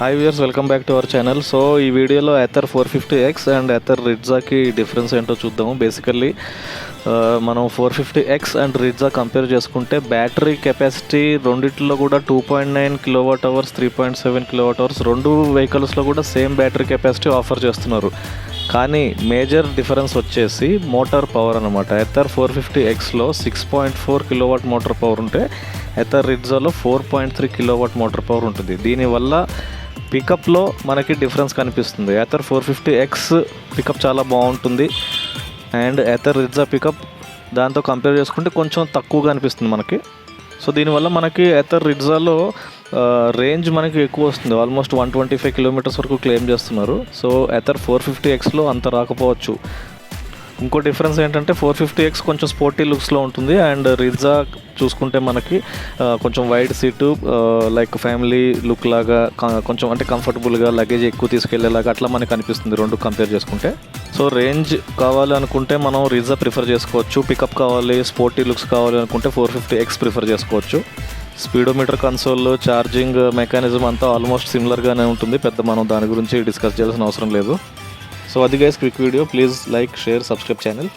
Hi viewers, welcome back to our channel. So ఈ వీడియోలో Ather 450X and Ather రిడ్జాకి difference ఏంటో చూద్దాము. బేసికల్లీ మనం 450X అండ్ రిడ్జా కంపేర్ చేసుకుంటే బ్యాటరీ కెపాసిటీ రెండిట్లో కూడా 2.9 kWh, 3.7 kWh రెండు వెహికల్స్లో కూడా సేమ్ బ్యాటరీ కెపాసిటీ ఆఫర్ చేస్తున్నారు. కానీ మేజర్ డిఫరెన్స్ వచ్చేసి మోటార్ పవర్ అనమాట. ఎథర్ 450Xలో 6.4 kW మోటార్ పవర్ ఉంటే ఎథర్ రిడ్జాలో 4.3 kW మోటార్ పవర్ ఉంటుంది. దీనివల్ల పికప్లో మనకి డిఫరెన్స్ కనిపిస్తుంది. ఎథర్ 450X పికప్ చాలా బాగుంటుంది అండ్ ఎథర్ రిడ్జా పికప్ దాంతో కంపేర్ చేసుకుంటే కొంచెం తక్కువగా అనిపిస్తుంది మనకి. సో దీనివల్ల మనకి ఎథర్ రిడ్జాలో రేంజ్ మనకి ఎక్కువ వస్తుంది, ఆల్మోస్ట్ 125 కిలోమీటర్స్ వరకు క్లెయిమ్ చేస్తున్నారు. సో ఎథర్ 450Xలో అంత రాకపోవచ్చు. ఇంకో డిఫరెన్స్ ఏంటంటే 450X కొంచెం స్పోర్టీ లుక్స్లో ఉంటుంది అండ్ రిడ్జా చూసుకుంటే మనకి కొంచెం wide seat, like family look లాగా, కొంచెం అంటే కంఫర్టబుల్గా లగేజ్ ఎక్కువ తీసుకెళ్లేలాగా అట్లా మనకి అనిపిస్తుంది రెండు కంపేర్ చేసుకుంటే. సో రేంజ్ కావాలి అనుకుంటే మనం రిడ్జా ప్రిఫర్ చేసుకోవచ్చు. పికప్ కావాలి, స్పోర్టీ లుక్స్ కావాలి అనుకుంటే 450X ప్రిఫర్ చేసుకోవచ్చు. స్పీడోమీటర్ కన్సోల్, ఛార్జింగ్ మెకానిజం అంతా ఆల్మోస్ట్ సిమిలర్గానే ఉంటుంది. పెద్ద మనం దాని గురించి డిస్కస్ చేయాల్సిన అవసరం లేదు. సో అది guys, quick video. Please like, share, subscribe channel.